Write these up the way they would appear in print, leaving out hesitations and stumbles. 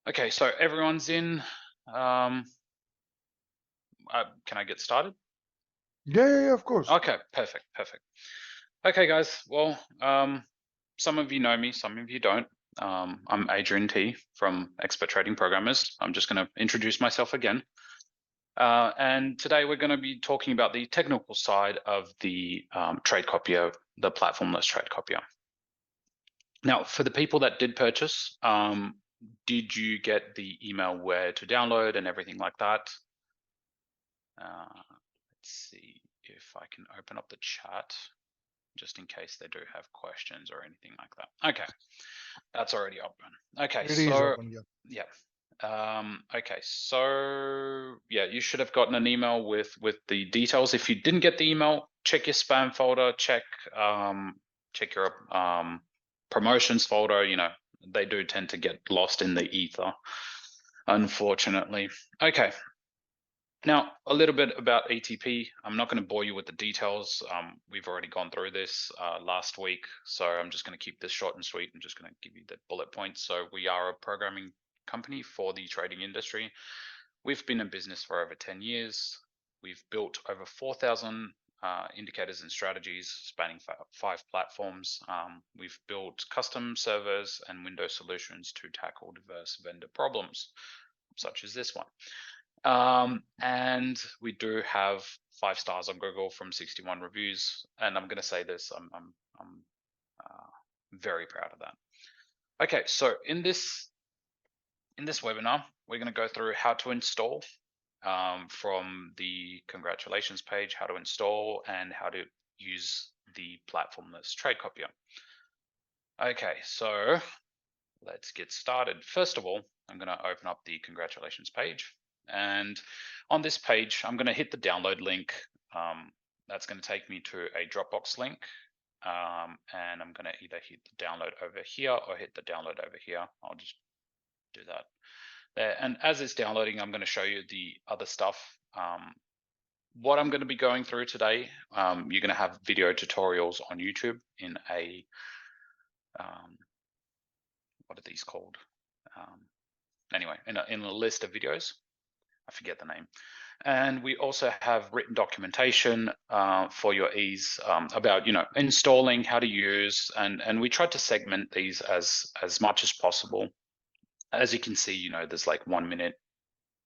Okay, so everyone's in. Can I get started? Yeah, of course. Okay, perfect. Okay, guys. Well, some of you know me, some of you don't. I'm Adrian T from Expert Trading Programmers. I'm just going to introduce myself again. And today we're going to be talking about the technical side of the TradeCopier, the platformless TradeCopier. Now, for the people that did purchase, did you get the email where to download and everything like that? Let's see if I can open up the chat just in case they do have questions or anything like that. Okay, that's already open. Okay, It is so open, yeah. yeah. Okay, so yeah, you should have gotten an email with the details. If you didn't get the email, check your spam folder, check your promotions folder. You know, they do tend to get lost in the ether, unfortunately. Okay, now, a little bit about ETP. I'm not going to bore you with the details. We've already gone through this last week, so I'm just going to keep this short and sweet. I'm just going to give you the bullet points. So we are a programming company for the trading industry. We've been in business for over 10 years. We've built over 4,000 indicators and strategies spanning 5 platforms. We've built custom servers and Windows solutions to tackle diverse vendor problems, such as this one. And we do have 5 stars on Google from 61 reviews. And I'm going to say this, I'm very proud of that. Okay, so in this webinar, we're going to go through how to install from the congratulations page, how to install and how to use the platformless TradeCopier. Okay, so let's get started. First of all, I'm going to open up the congratulations page. And on this page, I'm going to hit the download link. That's going to take me to a Dropbox link. And I'm going to either hit the download over here or hit the download over here. I'll just do that there. And as it's downloading, I'm going to show you the other stuff. What I'm going to be going through today, you're going to have video tutorials on YouTube in a, what are these called? Anyway, in a list of videos. I forget the name. And we also have written documentation for your ease about, you know, installing, how to use, and we tried to segment these as much as possible. As you can see, you know, there's like 1 minute,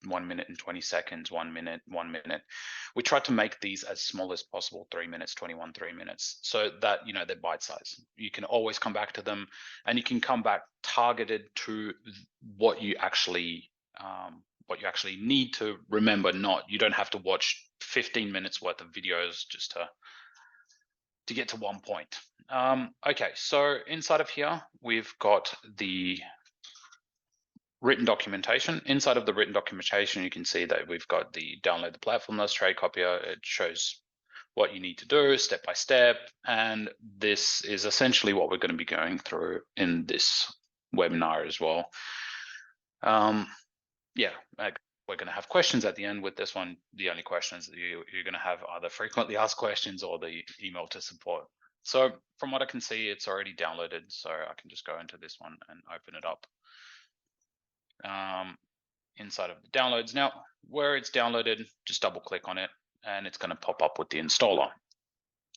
1 minute and 20 seconds, 1 minute, 1 minute. We tried to make these as small as possible, 3 minutes, 21, 3 minutes, so that, you know, they're bite size. You can always come back to them, and you can come back targeted to what you actually need to remember. Not, you don't have to watch 15 minutes worth of videos just to get to one point. Okay, so inside of here, we've got the written documentation. Inside of the written documentation, you can see that we've got the download the platformless TradeCopier. It shows what you need to do step by step. And this is essentially what we're going to be going through in this webinar as well. Yeah, we're going to have questions at the end with this one. The only questions that you're going to have either frequently asked questions or the email to support. So from what I can see, it's already downloaded. So I can just go into this one and open it up. Inside of the downloads. Now, where it's downloaded, just double click on it and it's going to pop up with the installer.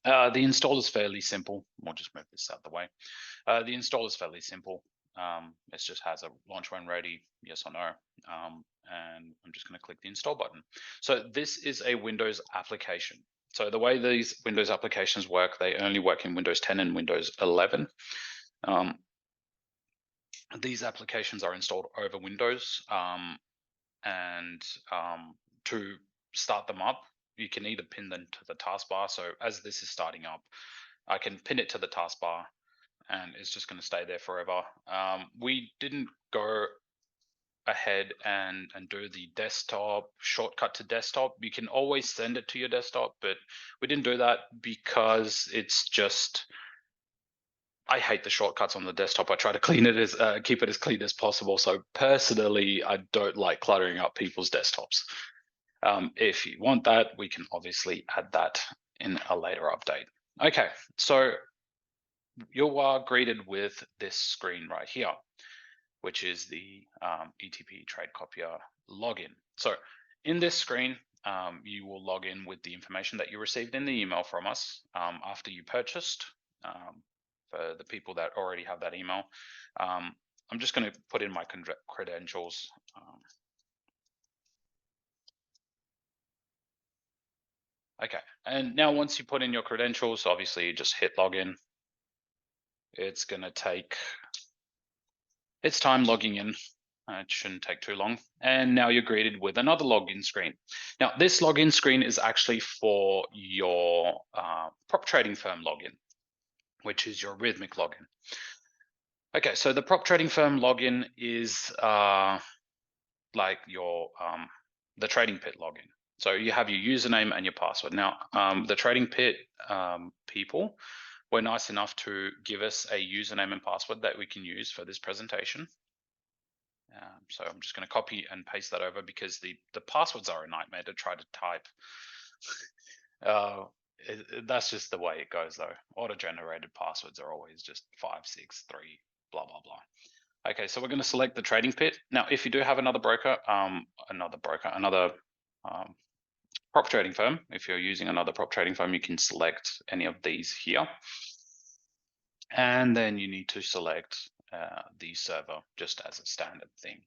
The install is fairly simple. We'll just move this out of the way. The install is fairly simple. It just has a launch when ready, yes or no. And I'm just going to click the install button. So this is a Windows application. So the way these Windows applications work, they only work in Windows 10 and Windows 11. These applications are installed over Windows, and to start them up, you can either pin them to the taskbar. So as this is starting up, I can pin it to the taskbar and it's just going to stay there forever. We didn't go ahead and do the desktop shortcut to desktop. You can always send it to your desktop, but we didn't do that because it's just, I hate the shortcuts on the desktop. I try to clean it as keep it as clean as possible. So personally, I don't like cluttering up people's desktops. If you want that, we can obviously add that in a later update. Okay, so you are greeted with this screen right here, which is the ETP TradeCopier login. So in this screen, you will log in with the information that you received in the email from us after you purchased. For the people that already have that email, I'm just going to put in my credentials. Okay, and now once you put in your credentials, obviously you just hit login. It's going to take its time logging in. It shouldn't take too long. And now you're greeted with another login screen. Now, this login screen is actually for your prop trading firm login, which is your Rhythmic login. Okay, so the prop trading firm login is like your the Trading Pit login. So you have your username and your password. Now, the Trading Pit people were nice enough to give us a username and password that we can use for this presentation. So I'm just going to copy and paste that over because the passwords are a nightmare to try to type. That's just the way it goes, though. Auto-generated passwords are always just 5, 6, 3, blah, blah, blah. Okay, so we're going to select the Trading Pit. Now, if you do have another broker, another prop trading firm, if you're using another prop trading firm, you can select any of these here. And then you need to select the server just as a standard thing.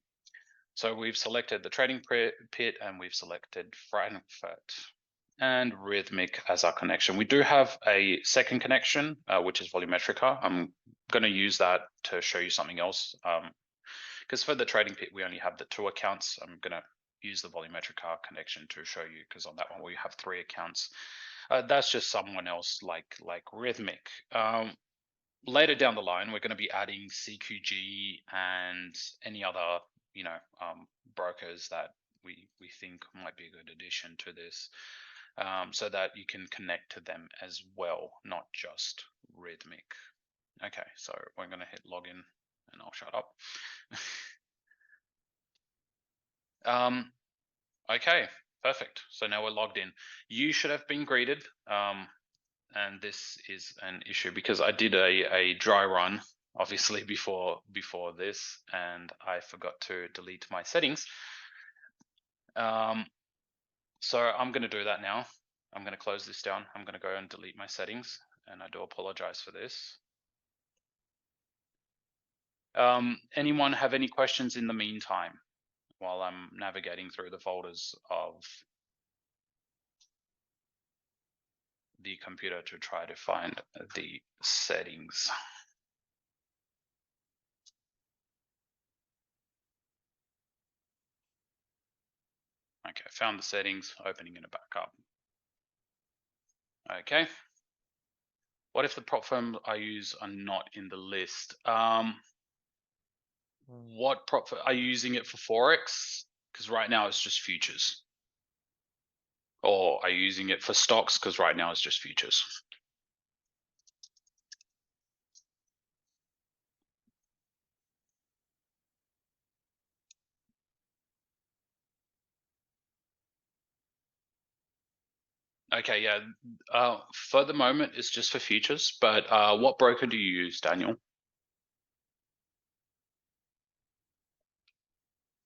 So we've selected the Trading Pit and we've selected Frankfurt and Rhythmic as our connection. We do have a second connection, which is Volumetrica. I'm going to use that to show you something else. Because for the Trading Pit, we only have the 2 accounts. I'm going to use the Volumetrica connection to show you, because on that one, we have 3 accounts. That's just someone else like Rhythmic. Later down the line, we're going to be adding CQG and any other, brokers that we think might be a good addition to this, so that you can connect to them as well, not just Rhythmic. Okay, so we're going to hit login, and I'll shut up. Okay, perfect. So now we're logged in. You should have been greeted. And this is an issue because I did a dry run, obviously, before this, and I forgot to delete my settings. So I'm going to do that now. I'm going to close this down. I'm going to go and delete my settings, and I do apologize for this. Anyone have any questions in the meantime while I'm navigating through the folders of the computer to try to find the settings? Okay, found the settings, opening it back up. Okay. What if the prop firms I use are not in the list? What prop are you using it for Forex? Because right now it's just futures. Or are you using it for stocks? Because right now it's just futures. Okay, yeah. For the moment, it's just for futures. But what broker do you use, Daniel,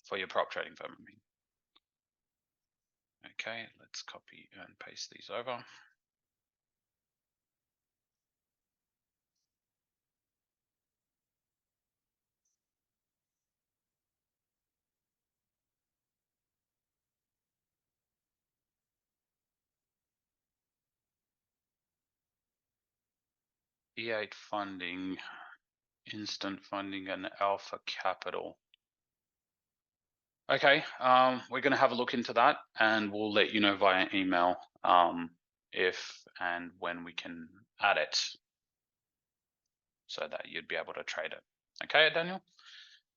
for your prop trading firm? I mean. Okay, let's copy and paste these over. E8 Funding, Instant Funding, and Alpha Capital. Okay, we're going to have a look into that, and we'll let you know via email if and when we can add it, so that you'd be able to trade it. Okay, Daniel?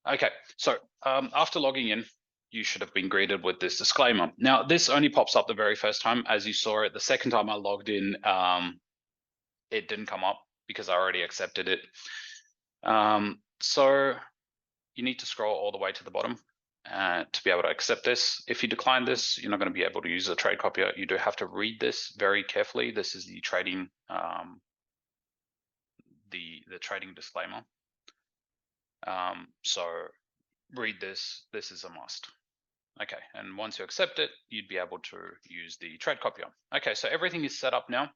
Okay, so after logging in, you should have been greeted with this disclaimer. Now, this only pops up the very first time. As you saw it, the second time I logged in, it didn't come up because I already accepted it. So you need to scroll all the way to the bottom to be able to accept this. If you decline this, you're not going to be able to use the TradeCopier. You do have to read this very carefully. This is the trading the trading disclaimer. So read this. This is a must. Okay, and once you accept it, you'd be able to use the TradeCopier. Okay, so everything is set up now.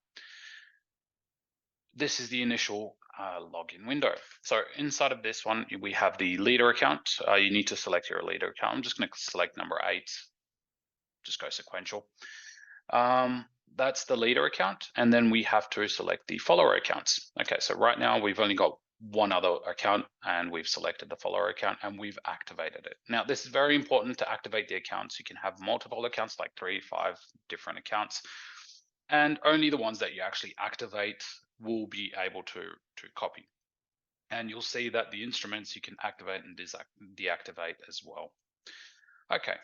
This is the initial login window. So inside of this one, we have the leader account. You need to select your leader account. I'm just going to select number 8. Just go sequential. That's the leader account, and then we have to select the follower accounts. Okay, so right now we've only got one other account, and we've selected the follower account, and we've activated it. Now, this is very important to activate the accounts. You can have multiple accounts, like 3, 5 different accounts, and only the ones that you actually activate will be able to copy. And you'll see that the instruments you can activate and deactivate as well. Okay,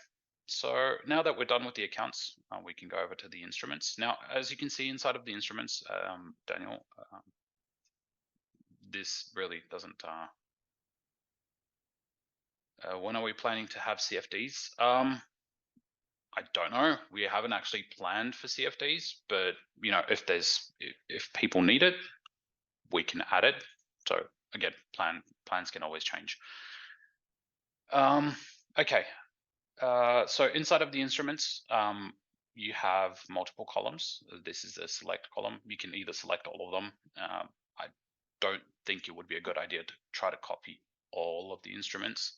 so now that we're done with the accounts, we can go over to the instruments. Now, as you can see inside of the instruments, Daniel, this really doesn't. When are we planning to have CFDs? I don't know. We haven't actually planned for CFDs, but if people need it, we can add it. So again, plans can always change. Okay. So inside of the instruments, you have multiple columns. This is a select column. You can either select all of them. I don't think it would be a good idea to try to copy all of the instruments,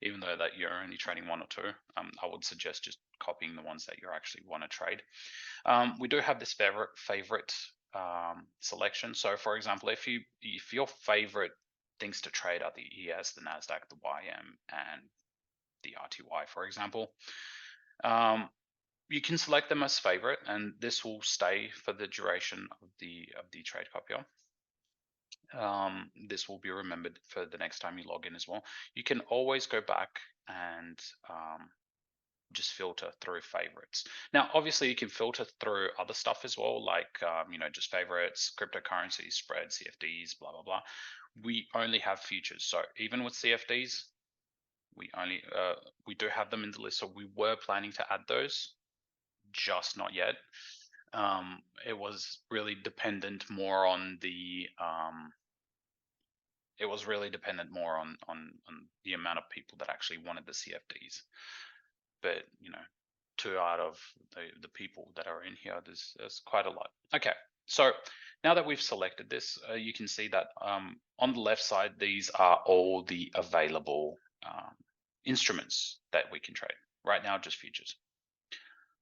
even though that you're only trading 1 or 2. I would suggest just copying the ones that you actually want to trade. We do have this favorite selection. So for example, if your favorite things to trade are the ES, the NASDAQ, the YM, and the RTY, for example, you can select them as favorite, and this will stay for the duration of the TradeCopier. This will be remembered for the next time you log in as well. You can always go back and just filter through favorites. Now, obviously, you can filter through other stuff as well, like just favorites, cryptocurrencies, spreads, CFDs, blah blah blah. We only have futures, so even with CFDs, we do have them in the list. So we were planning to add those, just not yet. It was really dependent more on the the amount of people that actually wanted the CFDs. But 2 out of the people that are in here, there's quite a lot. Okay, so now that we've selected this, you can see that on the left side, these are all the available instruments that we can trade. Right now, just futures.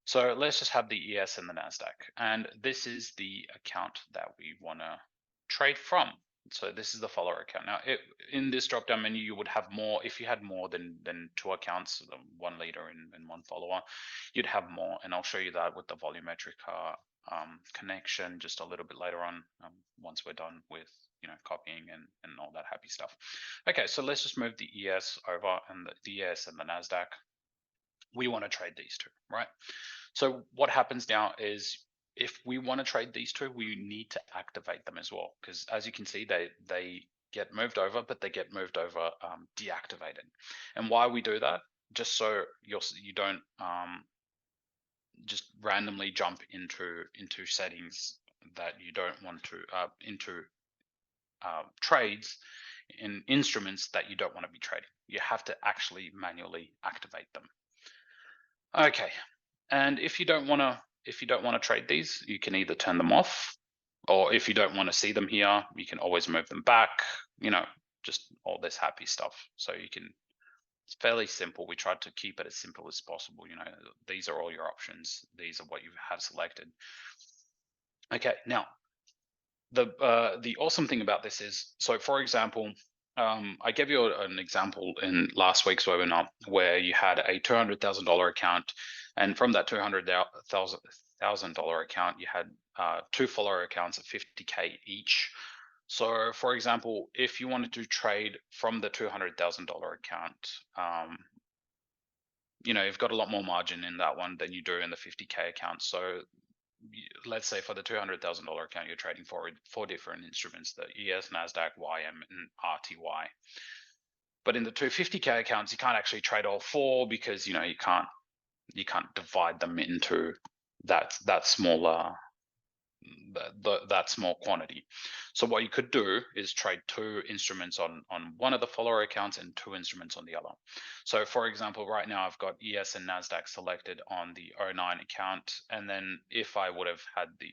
So let's just have the ES and the NASDAQ. And this is the account that we want to trade from. So this is the follower account. Now, in this drop-down menu, you would have more. If you had more than 2 accounts, 1 leader and 1 follower, you'd have more. And I'll show you that with the volumetric connection just a little bit later on, once we're done with copying and all that happy stuff. Okay, so let's just move the ES over, and the ES and the NASDAQ. We want to trade these 2, right? So what happens now is, if we want to trade these 2, we need to activate them as well, because as you can see, they get moved over, but they get moved over deactivated. And why we do that, just so you don't just randomly jump into settings that you don't want to, into trades in instruments that you don't want to be trading. You have to actually manually activate them. Okay, and if you don't want to trade these, you can either turn them off, or if you don't want to see them here, you can always move them back. Just all this happy stuff. So it's fairly simple. We tried to keep it as simple as possible. These are all your options. These are what you have selected. Okay, now the awesome thing about this is, so for example, I gave you an example in last week's webinar where you had a $200,000 account, and from that $200,000 account, you had 2 follower accounts of 50K each. So, for example, if you wanted to trade from the $200,000 account, you've got a lot more margin in that one than you do in the 50K account. So let's say for the $200,000 account, you're trading 4 different instruments: the ES, NASDAQ, YM, and RTY. But in the 250K accounts, you can't actually trade all 4, because you can't divide them into that smaller that small quantity. So what you could do is trade 2 instruments on one of the follower accounts and 2 instruments on the other. So for example, right now I've got ES and NASDAQ selected on the 09 account, and then if I would have had the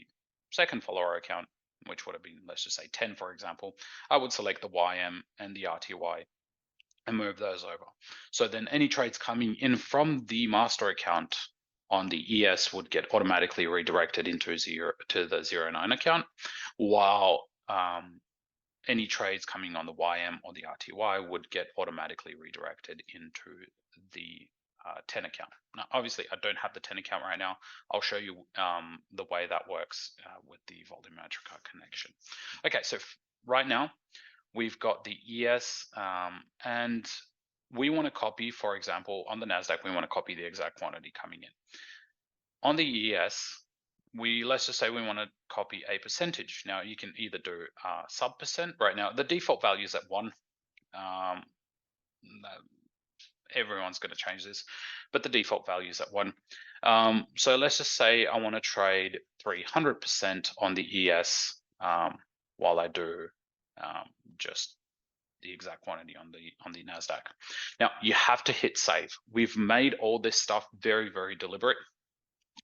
second follower account, which would have been, let's just say 10 for example, I would select the YM and the RTY and move those over. So then any trades coming in from the master account on the ES would get automatically redirected into the 09 account, while any trades coming on the YM or the RTY would get automatically redirected into the 10 account. Now, obviously, I don't have the 10 account right now. I'll show you the way that works with the volumetric connection. Okay, so right now, we've got the ES and we want to copy, for example, on the NASDAQ, we want to copy the exact quantity coming in. On the ES, let's just say we want to copy a percentage. Now you can either do sub percent. Right now, the default value is at 1. Everyone's going to change this, but the default value is at 1. So let's just say I want to trade 300% on the ES while I do just the exact quantity on the NASDAQ. Now you have to hit save. We've made all this stuff very, very deliberate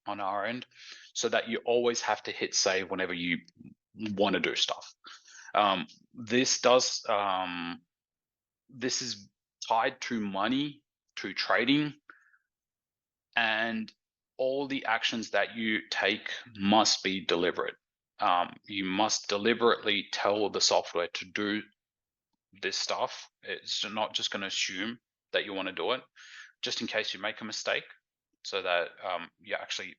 on our end, so that you always have to hit save whenever you want to do stuff. This is tied to money, to trading, and all the actions that you take must be deliberate. You must deliberately tell the software to do this stuff. It's not just going to assume that you want to do it, just in case you make a mistake, so that you actually,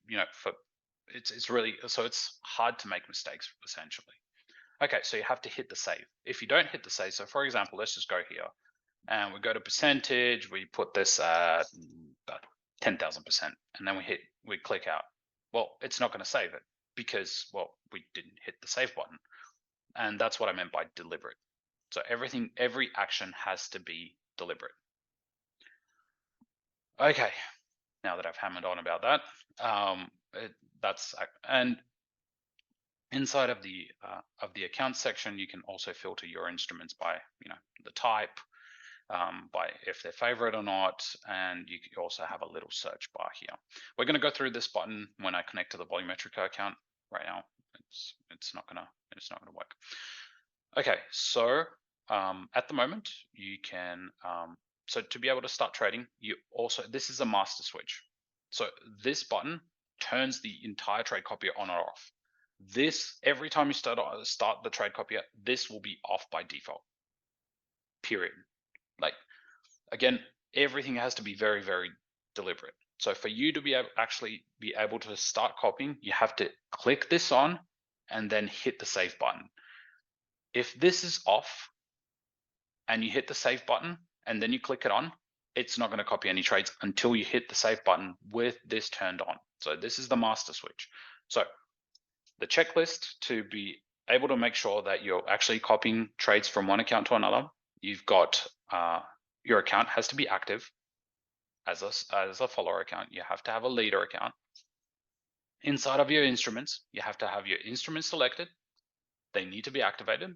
it's really, so it's hard to make mistakes essentially. Okay, so you have to hit the save. If you don't hit the save, so for example, let's just go here and we go to percentage, we put this at 10,000%, and then we click out. Well, it's not going to save it because, well, we didn't hit the save button. And that's what I meant by deliberate. So every action has to be deliberate. Okay, now that I've hammered on about that, and inside of the account section, you can also filter your instruments by the type, by if they're favorite or not, and you can also have a little search bar here. We're going to go through this button when I connect to the volumetric account. Right now, it's not gonna work. Okay, so at the moment you can so to be able to start trading, this is a master switch. So this button turns the entire TradeCopier on or off. This, every time you start the TradeCopier, this will be off by default. Period. Like, again, everything has to be very, very deliberate. So for you to actually be able to start copying, you have to click this on and then hit the save button. If this is off and you hit the save button and then you click it on, it's not going to copy any trades until you hit the save button with this turned on. So this is the master switch. So the checklist to be able to make sure that you're actually copying trades from one account to another, you've got your account has to be active as a follower account. You have to have a leader account. Inside of your instruments, you have to have your instruments selected. They need to be activated,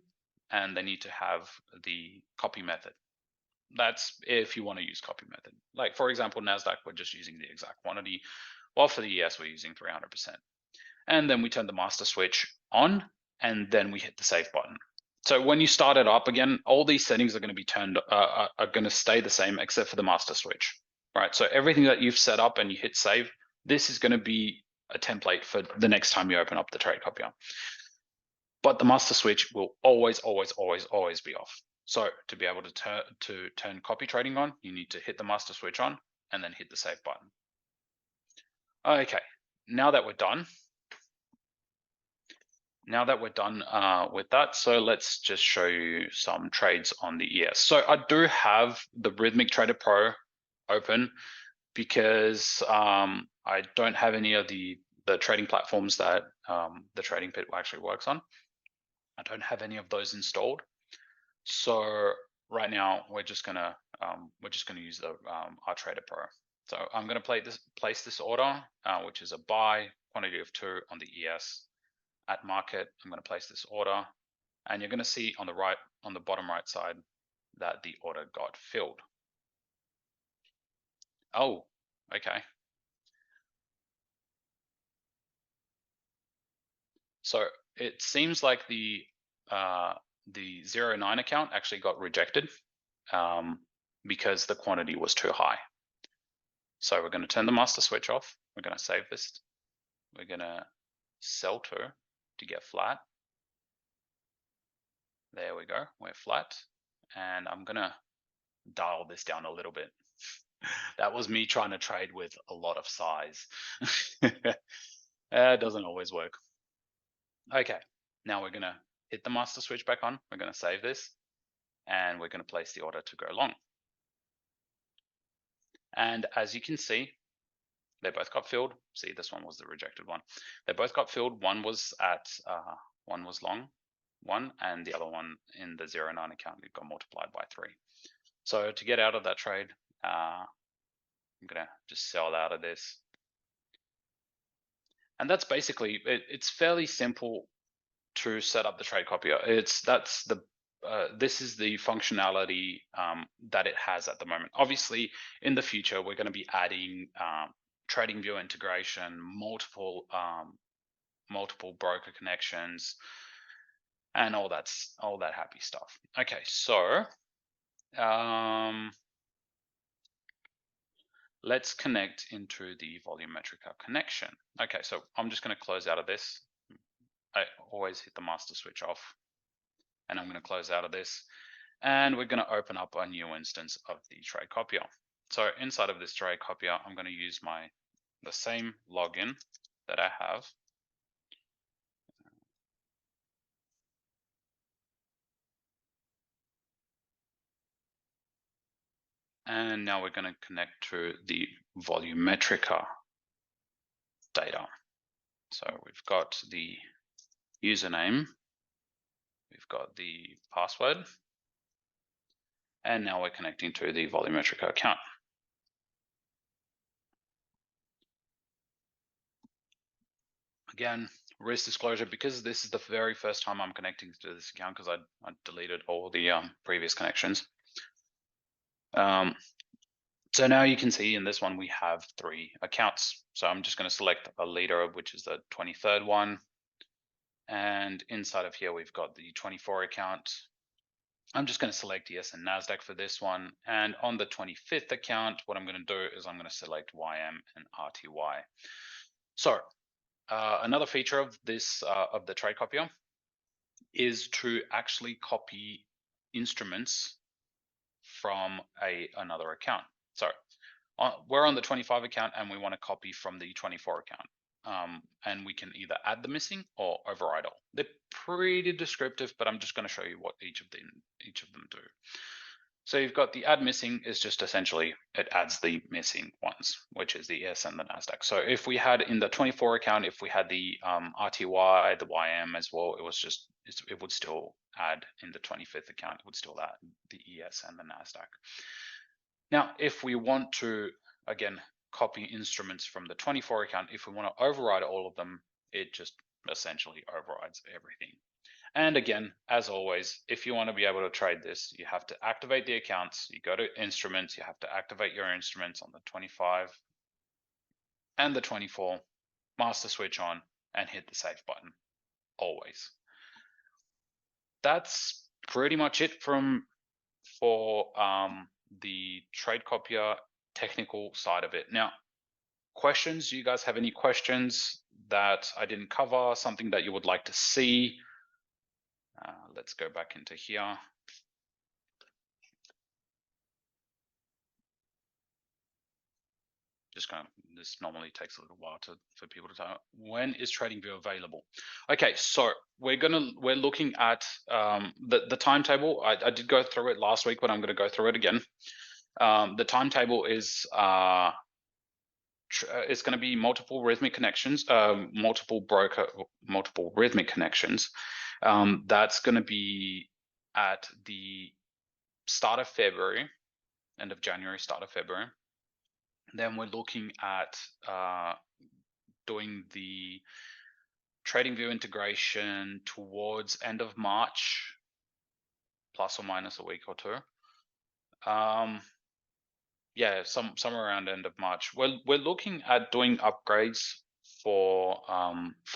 and they need to have the copy method. That's if you want to use copy method. Like for example, NASDAQ, we're just using the exact quantity, while for the ES, we're using 300%. And then we turn the master switch on, and then we hit the save button. So when you start it up again, all these settings are going to be are going to stay the same except for the master switch, right? So everything that you've set up and you hit save, this is going to be a template for the next time you open up the TradeCopier. But the master switch will always, always, always, always be off. So to be able to turn copy trading on, you need to hit the master switch on and then hit the save button. Okay, now that we're done with that, so let's just show you some trades on the ES. So I do have the Rhythmic Trader Pro open because I don't have any of the trading platforms that the Trading Pit actually works on. I don't have any of those installed. So right now we're just gonna use the our Trader Pro. So I'm gonna place this order, which is a buy quantity of 2 on the ES. at market, I'm going to place this order, and you're going to see on the bottom right side that the order got filled. Oh, okay. So it seems like the 09 account actually got rejected because the quantity was too high. So we're going to turn the master switch off. We're going to save this. We're going to sell to get flat. There we go. We're flat. And I'm going to dial this down a little bit. That was me trying to trade with a lot of size. It doesn't always work. Okay, now we're going to hit the master switch back on. We're going to save this, and we're going to place the order to go long. And as you can see, they both got filled. See, this one was the rejected one. They both got filled. One was one was long, and the other one in the 09 account, it got multiplied by 3. So to get out of that trade, I'm gonna just sell out of this. And that's basically it. It's fairly simple to set up the TradeCopier. This is the functionality that it has at the moment. Obviously, in the future, we're going to be adding TradingView integration, multiple broker connections, and all that happy stuff. Okay, so let's connect into the volumetric connection. Okay, so I'm just going to close out of this. I always hit the master switch off, and I'm going to close out of this, and we're going to open up a new instance of the TradeCopier. So inside of this TradeCopier, I'm going to use the same login that I have. And now we're going to connect to the volumetric data. So we've got the username, we've got the password, and now we're connecting to the volumetric account. Again, risk disclosure, because this is the very first time I'm connecting to this account, because I deleted all the previous connections. So now you can see in this one we have 3 accounts. So I'm just going to select a leader, which is the 23rd one. And inside of here, we've got the 24 account. I'm just going to select ES and NASDAQ for this one. And on the 25th account, what I'm going to do is I'm going to select YM and RTY. So another feature of this of the TradeCopier is to actually copy instruments from another account. So we're on the 25 account and we want to copy from the 24 account. And we can either add the missing or override all. They're pretty descriptive, but I'm just going to show you what each of them do. So you've got the add missing is just essentially it adds the missing ones, which is the ES and the NASDAQ. So if we had in the 24 account, if we had the RTY, the YM as well, it would still add in the 25th account, it would still add the ES and the NASDAQ. Now, if we want to, again, copy instruments from the 24 account, if we want to override all of them, it just essentially overrides everything. And again, as always, if you want to be able to trade this, you have to activate the accounts. You go to instruments, you have to activate your instruments on the 25 and the 24, master switch on, and hit the save button, always. That's pretty much it for the TradeCopier technical side of it. Now, questions, you guys have any questions that I didn't cover, something that you would like to see? Let's go back into here. This normally takes a little while for people to tell. When is TradingView available? Okay, so we're looking at the timetable. I did go through it last week, but I'm going to go through it again. The timetable is it's going to be multiple rhythmic connections, multiple rhythmic connections. That's going to be at the start of February, end of January, start of February. Then we're looking at doing the TradingView integration towards end of March, plus or minus a week or two. Yeah, somewhere around end of March. We're looking at doing upgrades for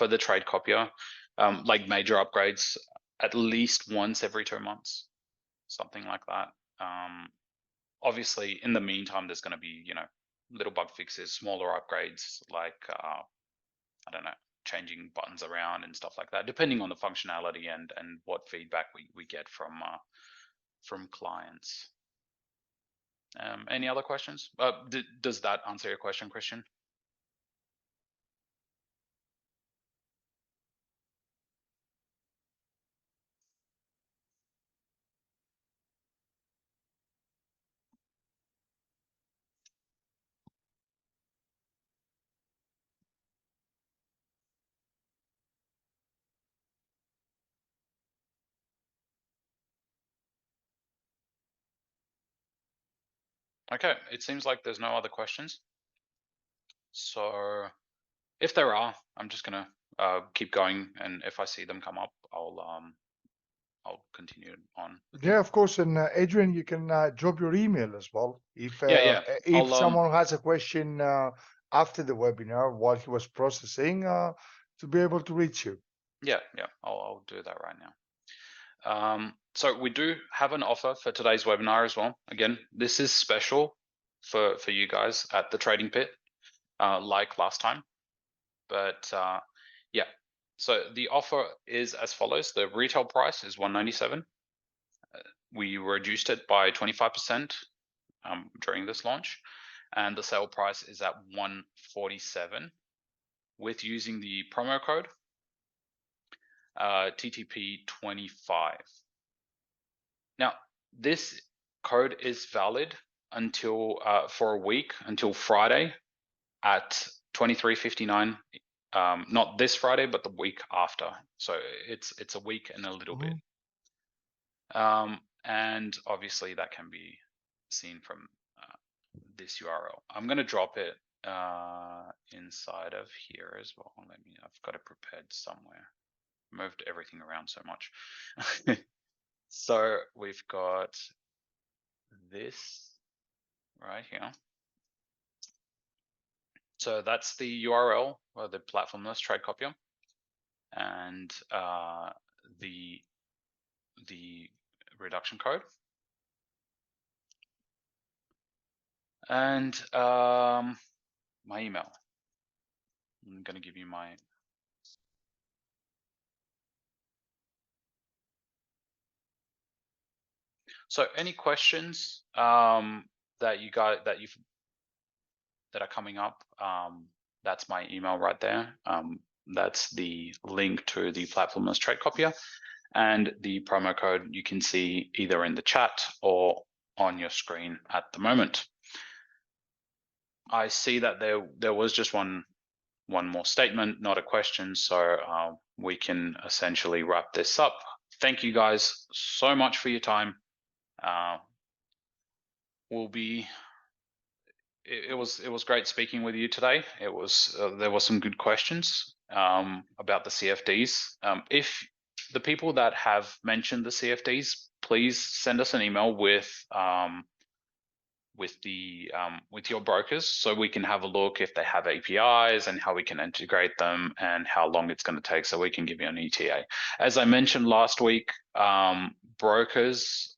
the TradeCopier, like major upgrades, at least once every 2 months, something like that. Obviously, in the meantime, there's going to be, little bug fixes, smaller upgrades, like I don't know, changing buttons around and stuff like that, depending on the functionality and what feedback we get from clients. Any other questions? Does that answer your question, Christian? Okay, it seems like there's no other questions. So if there are, I'm just gonna keep going, and if I see them come up, I'll continue on. Yeah, of course. And Adrian, you can drop your email as well if Yeah. if someone has a question after the webinar while he was processing to be able to reach you. Yeah, I'll do that right now. So we do have an offer for today's webinar as well. Again, this is special for you guys at the Trading Pit, like last time. But yeah, so the offer is as follows. The retail price is $197. We reduced it by 25% during this launch, and the sale price is at $147 with using the promo code TTP25. Now, this code is valid until for a week, until Friday at 23:59. Not this Friday, but the week after. So it's a week and a little bit. And obviously that can be seen from this URL. I'm going to drop it inside of here as well. I've got it prepared somewhere. Moved everything around so much. So we've got this right here. So that's the URL or the platformless TradeCopier, and the reduction code, and my email. I'm going to give you my. So any questions that you got that are coming up, that's my email right there. That's the link to the platformless TradeCopier, and the promo code you can see either in the chat or on your screen at the moment. I see that there was just one more statement, not a question, so we can essentially wrap this up. Thank you guys so much for your time. It was great speaking with you today. It was there were some good questions about the CFDs. If the people that have mentioned the CFDs, please send us an email with your brokers, so we can have a look if they have APIs and how we can integrate them and how long it's going to take, so we can give you an ETA. As I mentioned last week, brokers,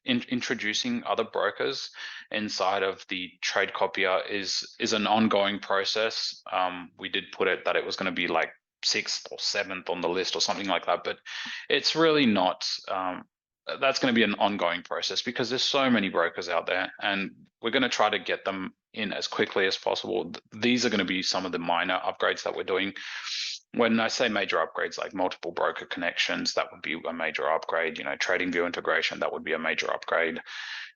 introducing other brokers inside of the TradeCopier is an ongoing process. We did put it that it was going to be like 6th or 7th on the list or something like that, but it's really not. That's going to be an ongoing process because there's so many brokers out there, and we're going to try to get them in as quickly as possible. These are going to be some of the minor upgrades that we're doing. When I say major upgrades, like multiple broker connections, that would be a major upgrade. TradingView integration, that would be a major upgrade.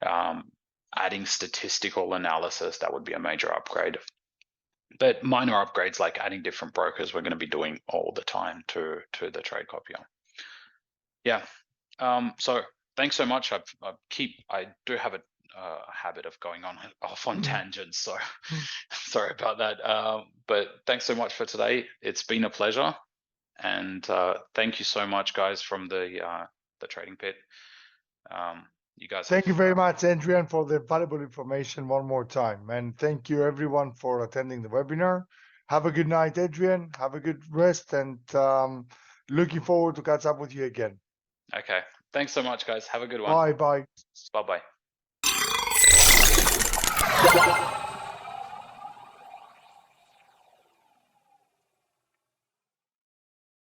Adding statistical analysis, that would be a major upgrade. But minor upgrades like adding different brokers, we're going to be doing all the time to the TradeCopier. Yeah. So thanks so much. I do have a habit of going off on tangents, so sorry about that. But thanks so much for today. It's been a pleasure. And thank you so much, guys, from the Trading Pit. You guys Thank you very much, Adrian, for the valuable information one more time. And thank you everyone for attending the webinar. Have a good night, Adrian. Have a good rest, and looking forward to catch up with you again. Okay. Thanks so much, guys. Have a good one. Bye. Bye. Bye-bye.